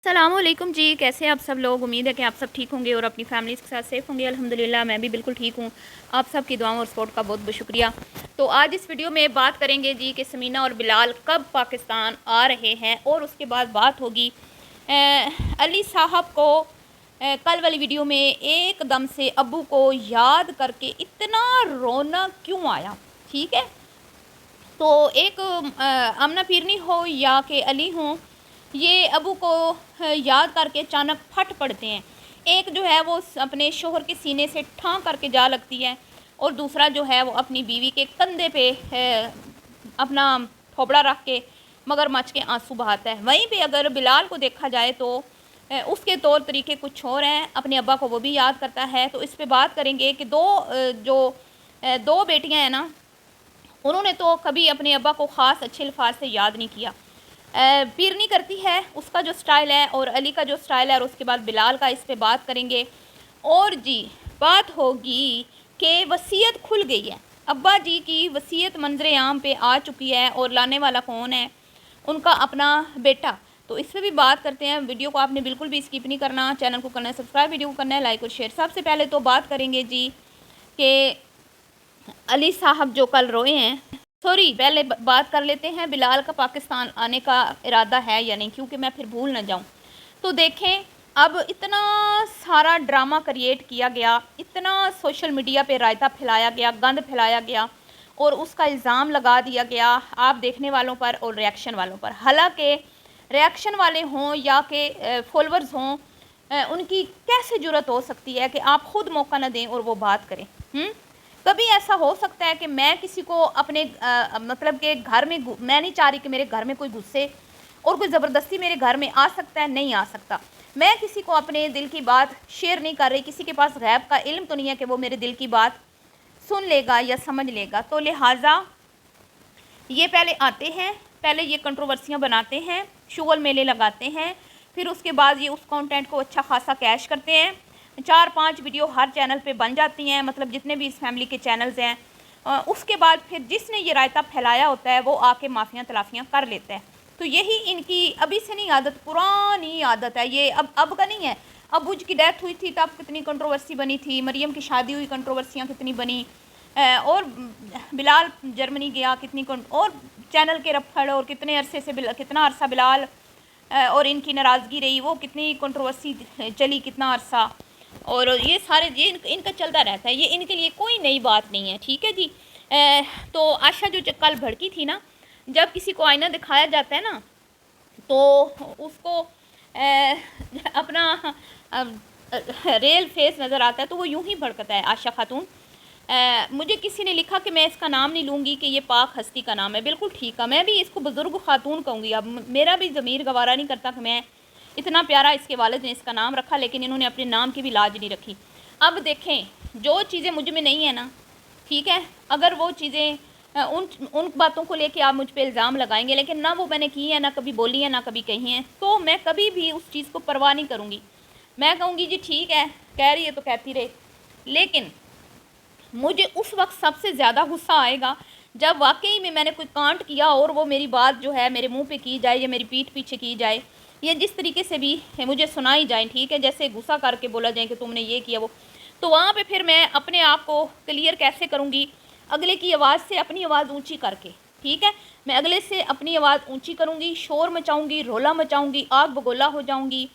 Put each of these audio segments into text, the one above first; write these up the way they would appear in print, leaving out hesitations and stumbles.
अस्सलामुअलैकुम जी, कैसे हैं आप सब लोग। उम्मीद है कि आप सब ठीक होंगे और अपनी फैमिलीज़ के साथ सेफ़ होंगे। अल्हम्दुलिल्लाह मैं भी बिल्कुल ठीक हूँ। आप सब की दुआओं और सपोर्ट का बहुत बहुत शुक्रिया। तो आज इस वीडियो में बात करेंगे जी कि समीना और बिलाल कब पाकिस्तान आ रहे हैं, और उसके बाद बात होगी अली साहब को कल वाली वीडियो में एकदम से अब्बू को याद करके इतना रोना क्यों आया। ठीक है, तो एक आमना पीरनी हो या कि अली हो, ये अबू को याद करके अचानक फट पड़ते हैं। एक जो है वो अपने शोहर के सीने से ठां करके जा लगती है, और दूसरा जो है वो अपनी बीवी के कंधे पे अपना थोबड़ा रख के मगरमच्छ के आंसू बहाता है। वहीं पे अगर बिलाल को देखा जाए तो उसके तौर तरीके कुछ और हैं। अपने अब्बा को वो भी याद करता है। तो इस पे बात करेंगे कि दो बेटियां हैं ना, उन्होंने तो कभी अपने अब्बा को ख़ास अच्छे अल्फाज से याद नहीं किया। पीरनी करती है, उसका जो स्टाइल है, और अली का जो स्टाइल है, और उसके बाद बिलाल का, इस पे बात करेंगे। और जी बात होगी कि वसीयत खुल गई है। अब्बा जी की वसीयत मंजर आम पे आ चुकी है, और लाने वाला कौन है? उनका अपना बेटा। तो इस पर भी बात करते हैं। वीडियो को आपने बिल्कुल भी स्किप नहीं करना, चैनल को करना है सब्सक्राइब, वीडियो को करना है लाइक और शेयर। सबसे पहले तो बात करेंगे जी कि अली साहब जो कल रोए हैं, सॉरी पहले बात कर लेते हैं बिलाल का पाकिस्तान आने का इरादा है या नहीं, क्योंकि मैं फिर भूल ना जाऊं। तो देखें, अब इतना सारा ड्रामा क्रिएट किया गया, इतना सोशल मीडिया पे रायता फैलाया गया, गंद फैलाया गया, और उसका इल्ज़ाम लगा दिया गया आप देखने वालों पर और रिएक्शन वालों पर। हालांकि रिएक्शन वाले हों या कि फॉलोअर्स हों, उनकी कैसे जुर्रत हो सकती है कि आप ख़ुद मौका न दें और वो बात करें। कभी ऐसा हो सकता है कि मैं किसी को अपने मतलब के घर में, मैं नहीं चाह रही कि मेरे घर में कोई घुसे और कोई ज़बरदस्ती मेरे घर में आ सकता है, नहीं आ सकता। मैं किसी को अपने दिल की बात शेयर नहीं कर रही, किसी के पास गैब का इल्म तो नहीं है कि वो मेरे दिल की बात सुन लेगा या समझ लेगा। तो लिहाजा ये पहले आते हैं, पहले ये कंट्रोवर्सियाँ बनाते हैं, शुगल मेले लगाते हैं, फिर उसके बाद ये उस कंटेंट को अच्छा खासा कैश करते हैं। 4-5 वीडियो हर चैनल पे बन जाती हैं, मतलब जितने भी इस फैमिली के चैनल्स हैं। उसके बाद फिर जिसने ये रायता फैलाया होता है वो आके माफ़ियाँ तलाफ़ियाँ कर लेता है। तो यही इनकी अभी से नहीं आदत, पुरानी आदत है ये, अब का नहीं है। अबू जी की डेथ हुई थी तब कितनी कंट्रोवर्सी बनी थी, मरियम की शादी हुई, कंट्रोवर्सियाँ कितनी बनी, और बिलाल जर्मनी गया, और चैनल के रफड़, और कितने अरसे से कितना अरसा बिलाल और इनकी नाराज़गी रही, वो कितनी कंट्रोवर्सी चली कितना अरसा, और ये सारे ये इनका चलता रहता है, ये इनके लिए कोई नई बात नहीं है। ठीक है जी। तो आशा जो कल भड़की थी ना, जब किसी को आईना दिखाया जाता है ना तो उसको अपना रियल फेस नज़र आता है तो वो यूं ही भड़कता है। आशा खातून, मुझे किसी ने लिखा कि मैं इसका नाम नहीं लूँगी कि ये पाक हस्ती का नाम है। बिल्कुल ठीक है, मैं भी इसको बुज़ुर्ग खातून कहूँगी। अब मेरा भी ज़मीर गवारा नहीं करता कि मैं, इतना प्यारा इसके वालिद ने इसका नाम रखा, लेकिन इन्होंने अपने नाम की भी लाज नहीं रखी। अब देखें, जो चीज़ें मुझ में नहीं है ना, ठीक है, अगर वो चीज़ें उन बातों को लेके आप मुझ पे इल्ज़ाम लगाएंगे, लेकिन ना वो मैंने की है, ना कभी बोली है, ना कभी कही है, तो मैं कभी भी उस चीज़ को परवाह नहीं करूँगी। मैं कहूँगी जी ठीक है, कह रही है तो कहती रहे। लेकिन मुझे उस वक्त सबसे ज़्यादा गुस्सा आएगा जब वाकई में मैंने कोई कांड किया और वो मेरी बात जो है मेरे मुंह पे की जाए या मेरी पीठ पीछे की जाए, या जिस तरीके से भी मुझे सुनाई जाए, ठीक है, जैसे गुस्सा करके बोला जाए कि तुमने ये किया वो, तो वहाँ पे फिर मैं अपने आप को क्लियर कैसे करूँगी? अगले की आवाज़ से अपनी आवाज़ ऊंची करके। ठीक है, मैं अगले से अपनी आवाज़ ऊंची करूँगी, शोर मचाऊँगी, रोला मचाऊँगी, आग बगोला हो जाऊँगी।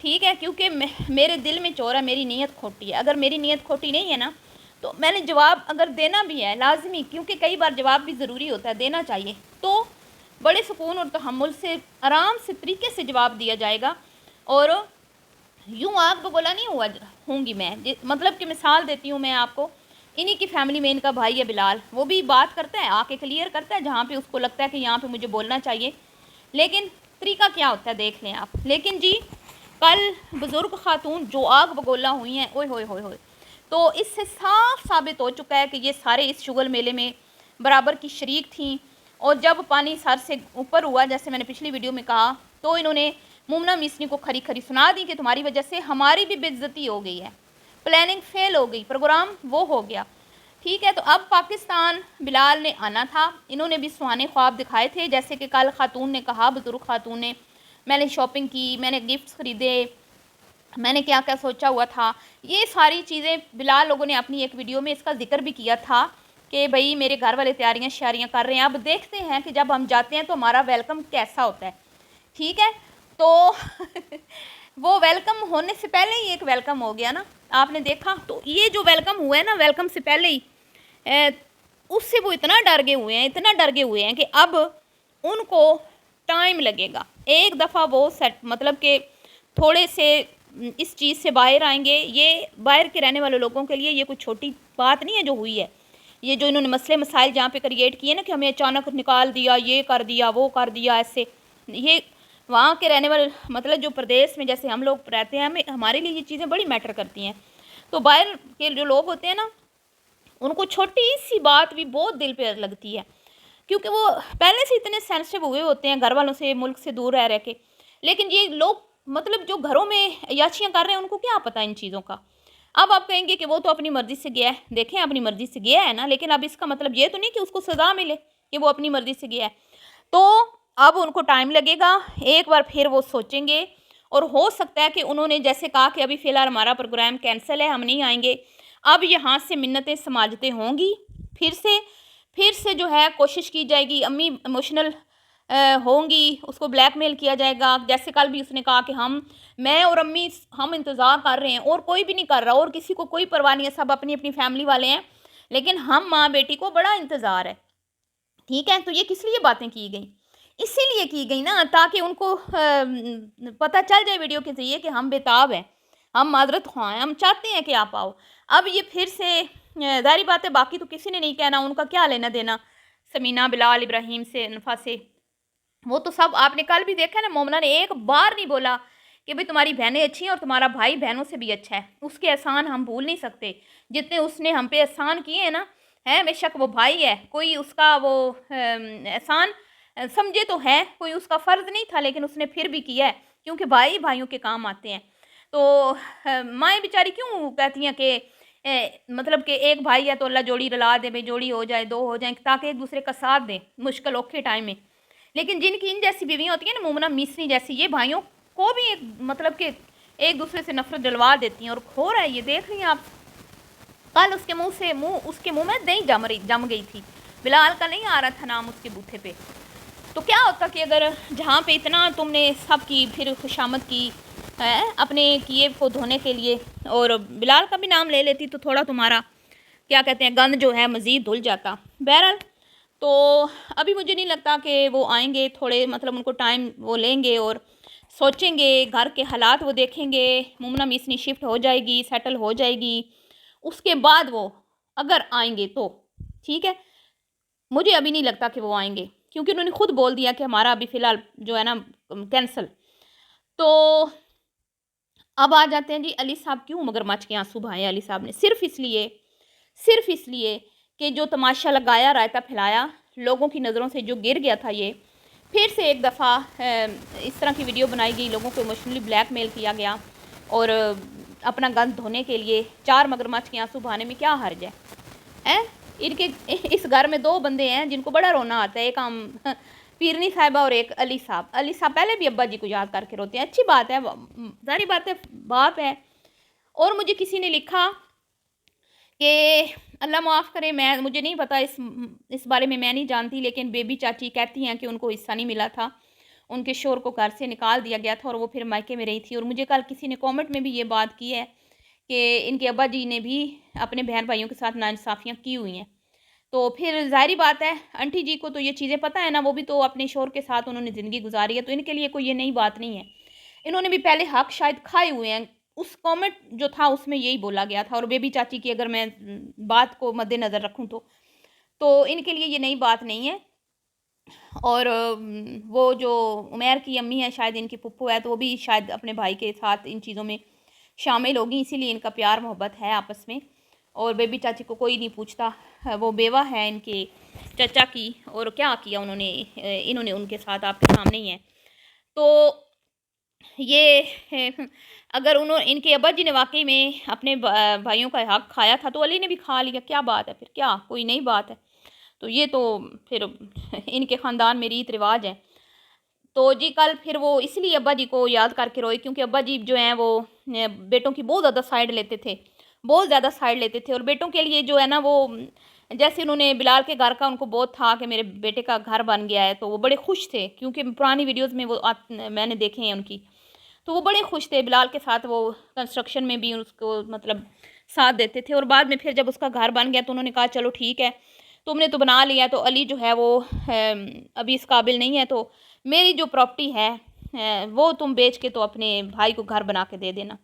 ठीक है, क्योंकि मेरे दिल में चोर है, मेरी नीयत खोटी है। अगर मेरी नीयत खोटी नहीं है ना, तो मैंने जवाब अगर देना भी है लाजमी, क्योंकि कई बार जवाब भी ज़रूरी होता है, देना चाहिए, तो बड़े सुकून और तहम्मुल से आराम से तरीके से जवाब दिया जाएगा। और यूँ आग बगोला नहीं होंगी मैं। मतलब कि मिसाल देती हूँ मैं आपको, इन्हीं की फैमिली में इनका भाई है बिलाल, वो भी बात करता है, आके क्लियर करता है जहाँ पे उसको लगता है कि यहाँ पे मुझे बोलना चाहिए, लेकिन तरीका क्या होता है देख लें आप। लेकिन जी कल बुज़ुर्ग खातून जो आग बगोला हुई हैं, ओए होए होए होए, तो इससे साफ साबित हो चुका है कि ये सारे इस शुगल मेले में बराबर की शरीक थी। और जब पानी सर से ऊपर हुआ, जैसे मैंने पिछली वीडियो में कहा, तो इन्होंने मुमना मिसनी को खरी खरी सुना दी कि तुम्हारी वजह से हमारी भी बेइज्जती हो गई है, प्लानिंग फेल हो गई, प्रोग्राम वो हो गया। ठीक है, तो अब पाकिस्तान बिलाल ने आना था, इन्होंने भी सुहाने ख्वाब दिखाए थे, जैसे कि कल खातून ने कहा, बुजुर्ग खातून ने, मैंने शॉपिंग की, मैंने गिफ्ट्स ख़रीदे, मैंने क्या क्या सोचा हुआ था। ये सारी चीज़ें बिलाल लोगों ने अपनी एक वीडियो में इसका जिक्र भी किया था कि भाई मेरे घर वाले तैयारियां श्यारियां कर रहे हैं। अब देखते हैं कि जब हम जाते हैं तो हमारा वेलकम कैसा होता है। ठीक है, तो वो वेलकम होने से पहले ही एक वेलकम हो गया ना, आपने देखा। तो ये जो वेलकम हुआ है ना, वेलकम से पहले ही उससे वो इतना डर गए हुए हैं, इतना डर गए हुए हैं कि अब उनको टाइम लगेगा। एक दफ़ा वो सेट मतलब कि थोड़े से इस चीज़ से बाहर आएंगे। ये बाहर के रहने वाले लोगों के लिए ये कोई छोटी बात नहीं है जो हुई है। ये जो इन्होंने मसले मसाइल जहाँ पे क्रिएट किए ना कि हमें अचानक निकाल दिया, ये कर दिया, वो कर दिया, ऐसे ये वहाँ के रहने वाले मतलब जो प्रदेश में जैसे हम लोग रहते हैं, हमें हमारे लिए ये चीज़ें बड़ी मैटर करती हैं। तो बाहर के जो लोग होते हैं ना, उनको छोटी सी बात भी बहुत दिल पे लगती है, क्योंकि वो पहले से इतने सेंसिटिव हुए होते हैं घर वालों से, मुल्क से दूर रह के। लेकिन ये लोग मतलब जो घरों में याचियाँ कर रहे हैं, उनको क्या पता इन चीज़ों का। अब आप कहेंगे कि वो तो अपनी मर्ज़ी से गया है। देखें, अपनी मर्ज़ी से गया है ना, लेकिन अब इसका मतलब ये तो नहीं कि उसको सज़ा मिले कि वो अपनी मर्ज़ी से गया है। तो अब उनको टाइम लगेगा, एक बार फिर वो सोचेंगे। और हो सकता है कि उन्होंने जैसे कहा कि अभी फ़िलहाल हमारा प्रोग्राम कैंसिल है, हम नहीं आएंगे। अब यहाँ से मिन्नतें समाजतें होंगी, फिर से जो है कोशिश की जाएगी। अम्मी इमोशनल होंगी, उसको ब्लैकमेल किया जाएगा। जैसे कल भी उसने कहा कि मैं और अम्मी हम इंतज़ार कर रहे हैं, और कोई भी नहीं कर रहा, और किसी को कोई परवाह नहीं है, सब अपनी अपनी फैमिली वाले हैं, लेकिन हम माँ बेटी को बड़ा इंतज़ार है। ठीक है, तो ये किस लिए बातें की गई? इसीलिए की गई ना, ताकि उनको पता चल जाए वीडियो के ज़रिए कि हम बेताब हैं, हम माज़रत ख़्वाह हैं, हम चाहते हैं कि आप आओ। अब ये फिर से ज़ाहिर बात है, बाकी तो किसी ने नहीं कहना, उनका क्या लेना देना समीना, बिलाल, इब्राहिम से, नफ़ा से। वो तो सब आपने कल भी देखा ना, मोमना ने एक बार नहीं बोला कि भाई तुम्हारी बहनें अच्छी हैं और तुम्हारा भाई बहनों से भी अच्छा है। उसके एहसान हम भूल नहीं सकते, जितने उसने हम पे एहसान किए हैं ना, है बेशक वो भाई है, कोई उसका वो एहसान समझे तो है, कोई उसका फ़र्ज़ नहीं था, लेकिन उसने फिर भी किया है, क्योंकि भाई भाइयों के काम आते हैं। तो माएँ बेचारी क्यों कहती हैं कि मतलब कि एक भाई है तो अल्लाह जोड़ी रला दे, भाई जोड़ी हो जाए, दो हो जाए, ताकि एक दूसरे का साथ दें मुश्किल औखे टाइम में। लेकिन जिनकी इन जैसी बीवियाँ होती हैं ना, मुमना मिसरी जैसी, ये भाइयों को भी एक मतलब कि एक दूसरे से नफरत दिलवा देती हैं। और खो रहा है, ये देख रही हैं आप, कल उसके मुंह में दही जम गई थी। बिलाल का नहीं आ रहा था नाम उसके बूथे पे। तो क्या होता कि अगर जहाँ पे इतना तुमने सब की फिर खुशामद की है अपने किए को धोने के लिए, और बिलाल का भी नाम ले लेती, तो थोड़ा तुम्हारा क्या कहते हैं गंद जो है मज़ीद धुल जाता। बहरहाल, तो अभी मुझे नहीं लगता कि वो आएंगे, थोड़े मतलब उनको टाइम वो लेंगे और सोचेंगे, घर के हालात वो देखेंगे। मुमना मिसनी शिफ्ट हो जाएगी, सेटल हो जाएगी, उसके बाद वो अगर आएंगे तो ठीक है। मुझे अभी नहीं लगता कि वो आएंगे, क्योंकि उन्होंने खुद बोल दिया कि हमारा अभी फ़िलहाल जो है ना कैंसल। तो अब आ जाते हैं जी, अली साहब क्यों मगरमच्छ के आंसू बहाए अली साहब ने? सिर्फ इसलिए कि जो तमाशा लगाया, रायता फैलाया, लोगों की नज़रों से जो गिर गया था, ये फिर से एक दफ़ा इस तरह की वीडियो बनाई गई, लोगों को इमोशनली ब्लैकमेल किया गया, और अपना गंद धोने के लिए 4 मगरमच्छ के आंसू बहाने में क्या हर्ज है? इनके इस घर में 2 बंदे हैं जिनको बड़ा रोना आता है, एक हम पीरनी साहिबा और एक अली साहब। अली साहब पहले भी अब्बा जी को याद करके रोते हैं, अच्छी बात है, सारी बात है, बाप है। और मुझे किसी ने लिखा कि अल्लाह माफ़ करे, मुझे नहीं पता, इस बारे में मैं नहीं जानती, लेकिन बेबी चाची कहती हैं कि उनको हिस्सा नहीं मिला था, उनके शोर को घर से निकाल दिया गया था और वो फिर मायके में रही थी। और मुझे कल किसी ने कमेंट में भी ये बात की है कि इनके अब्बा जी ने भी अपने बहन भाइयों के साथ नाइंसाफ़ियाँ की हुई हैं। तो फिर ज़ाहिर बात है, आंटी जी को तो ये चीज़ें पता है ना, वो भी तो अपने शोहर के साथ उन्होंने ज़िंदगी गुजारी है, तो इनके लिए कोई ये नई बात नहीं है। इन्होंने भी पहले हक शायद खाए हुए हैं। उस कमेंट जो था उसमें यही बोला गया था, और बेबी चाची की अगर मैं बात को मद्देनज़र रखूँ तो इनके लिए ये नई बात नहीं है। और वो जो उमैर की अम्मी है, शायद इनकी पुप्पो है, तो वो भी शायद अपने भाई के साथ इन चीज़ों में शामिल होगी, इसीलिए इनका प्यार मोहब्बत है आपस में। और बेबी चाची को कोई नहीं पूछता, वो बेवा है इनके चचा की, और क्या किया इन्होंने उनके साथ, आपके सामने ही है। तो ये अगर इनके अब्बा जी ने वाकई में अपने भाइयों का हक खाया था, तो अली ने भी खा लिया, क्या बात है फिर? क्या कोई नई बात है? तो ये तो फिर इनके ख़ानदान में रीत रिवाज है। तो जी कल फिर वो इसलिए अब्बा जी को याद करके रोए, क्योंकि अब्बा जी जो हैं वो बेटों की बहुत ज़्यादा साइड लेते थे, बहुत ज़्यादा साइड लेते थे। और बेटों के लिए जो है ना वो, जैसे उन्होंने बिलाल के घर का उनको बहुत था कि मेरे बेटे का घर बन गया है, तो वो बड़े खुश थे, क्योंकि पुरानी वीडियोज़ में वो मैंने देखे हैं उनकी, तो वो बड़े खुश थे बिलाल के साथ। वो कंस्ट्रक्शन में भी उसको मतलब साथ देते थे। और बाद में फिर जब उसका घर बन गया तो उन्होंने कहा चलो ठीक है, तुमने तो बना लिया, तो अली जो है वो अभी इस काबिल नहीं है, तो मेरी जो प्रॉपर्टी है वो तुम बेच के तो अपने भाई को घर बना के दे देना,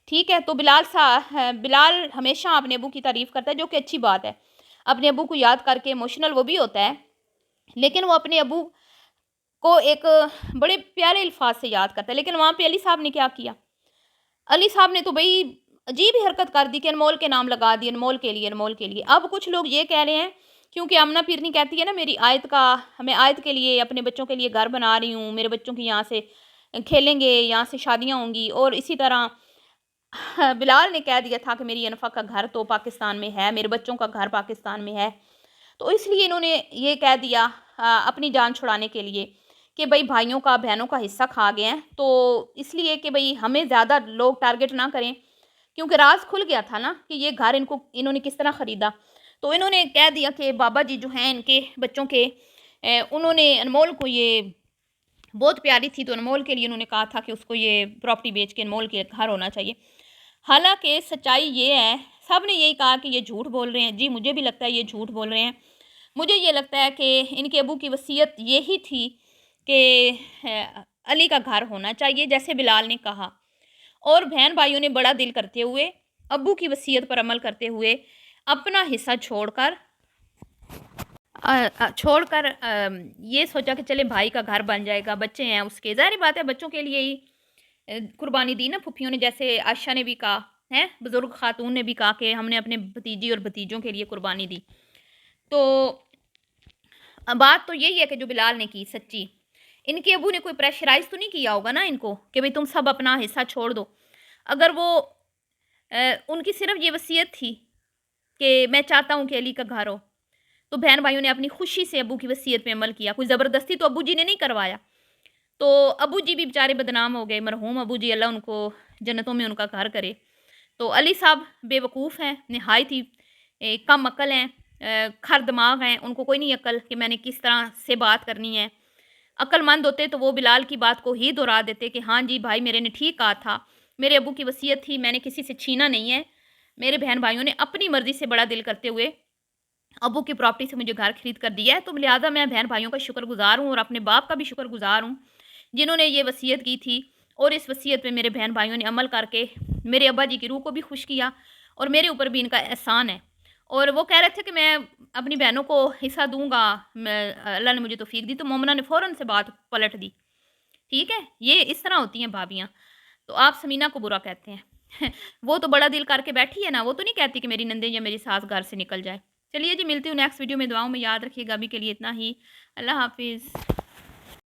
ठीक है। तो बिलाल हमेशा अपने अबू की तारीफ़ करता है, जो कि अच्छी बात है। अपने अबू को याद करके इमोशनल वो भी होता है, लेकिन वो अपने अबू को एक बड़े प्यारे अल्फाज से याद करता है। लेकिन वहाँ पे अली साहब ने क्या किया, अली साहब ने तो भाई अजीब ही हरकत कर दी कि अनमोल के नाम लगा दिए, अनमोल के लिए, अनमोल के लिए। अब कुछ लोग ये कह रहे हैं, क्योंकि आमना पीरनी कहती है ना मेरी आयत का, मैं आयत के लिए अपने बच्चों के लिए घर बना रही हूँ, मेरे बच्चों की यहाँ से खेलेंगे, यहाँ से शादियाँ होंगी। और इसी तरह बिलाल ने कह दिया था कि मेरी अनफा का घर तो पाकिस्तान में है, मेरे बच्चों का घर पाकिस्तान में है, तो इसलिए इन्होंने ये कह दिया अपनी जान छुड़ाने के लिए कि भाई भाइयों का बहनों का हिस्सा खा गए हैं, तो इसलिए कि भाई हमें ज़्यादा लोग टारगेट ना करें, क्योंकि राज खुल गया था ना कि ये घर इन्होंने किस तरह ख़रीदा। तो इन्होंने कह दिया कि बाबा जी जो हैं इनके बच्चों के, उन्होंने अनमोल को ये बहुत प्यारी थी, तो अनमोल के लिए उन्होंने कहा था कि उसको ये प्रॉपर्टी बेच के अनमोल के घर होना चाहिए। हालांकि सच्चाई ये है, सब ने यही कहा कि ये झूठ बोल रहे हैं। जी मुझे भी लगता है ये झूठ बोल रहे हैं। मुझे ये लगता है कि इनके अबू की वसीयत यही थी कि अली का घर होना चाहिए, जैसे बिलाल ने कहा। और बहन भाइयों ने बड़ा दिल करते हुए, अब्बू की वसीयत पर अमल करते हुए, अपना हिस्सा छोड़कर ये सोचा कि चले भाई का घर बन जाएगा, बच्चे हैं उसके, ज़ाहिर बात है बच्चों के लिए ही कुर्बानी दी ना फुफियों ने। जैसे आयशा ने भी कहा है, बुज़ुर्ग खातून ने भी कहा कि हमने अपने भतीजी और भतीजों के लिए कुर्बानी दी। तो बात तो यही है कि जो बिलाल ने की सच्ची, इनके अबू ने कोई प्रेशराइज तो नहीं किया होगा ना इनको कि भाई तुम सब अपना हिस्सा छोड़ दो। अगर वो उनकी सिर्फ ये वसीयत थी कि मैं चाहता हूँ कि अली का घर हो, तो बहन भाइयों ने अपनी खुशी से अबू की वसीयत पे अमल किया। कोई ज़बरदस्ती तो अबू जी ने नहीं करवाया। तो अबू जी भी बेचारे बदनाम हो गए, मरहूम अबू जी, अल्लाह उनको जन्नतों में उनका घर करे। तो अली साहब बेवकूफ़ हैं, नहायत ही कम अक्ल हैं, खर दिमाग हैं, उनको कोई नहीं अक्ल कि मैंने किस तरह से बात करनी है। अक्लमंद होते तो वो बिलाल की बात को ही दोहरा देते कि हाँ जी भाई मेरे ने ठीक कहा था, मेरे अबू की वसीयत थी, मैंने किसी से छीना नहीं है। मेरे बहन भाइयों ने अपनी मर्ज़ी से बड़ा दिल करते हुए अबू की प्रॉपर्टी से मुझे घर खरीद कर दिया है, तो लिहाजा मैं बहन भाइयों का शुक्रगुज़ार हूँ और अपने बाप का भी शुक्रगुज़ार हूँ, जिन्होंने ये वसीयत की थी। और इस वसीयत पे मेरे बहन भाइयों ने अमल करके मेरे अब्बा जी की रूह को भी खुश किया, और मेरे ऊपर भी इनका एहसान है। और वो कह रहे थे कि मैं अपनी बहनों को हिस्सा दूँगा, मैं अल्लाह ने मुझे तौफ़ीक दी, तो मोमना ने फ़ौरन से बात पलट दी। ठीक है? ये इस तरह होती हैं भाभियाँ। तो आप समीना को बुरा कहते हैं। वो तो बड़ा दिल करके बैठी है ना, वो तो नहीं कहती कि मेरी नंदे या मेरी सास घर से निकल जाए। चलिए जी, मिलती हूँ नेक्स्ट वीडियो में। दुआओं में याद रखिएगा। अभी के लिए इतना ही। अल्लाह हाफ़िज़।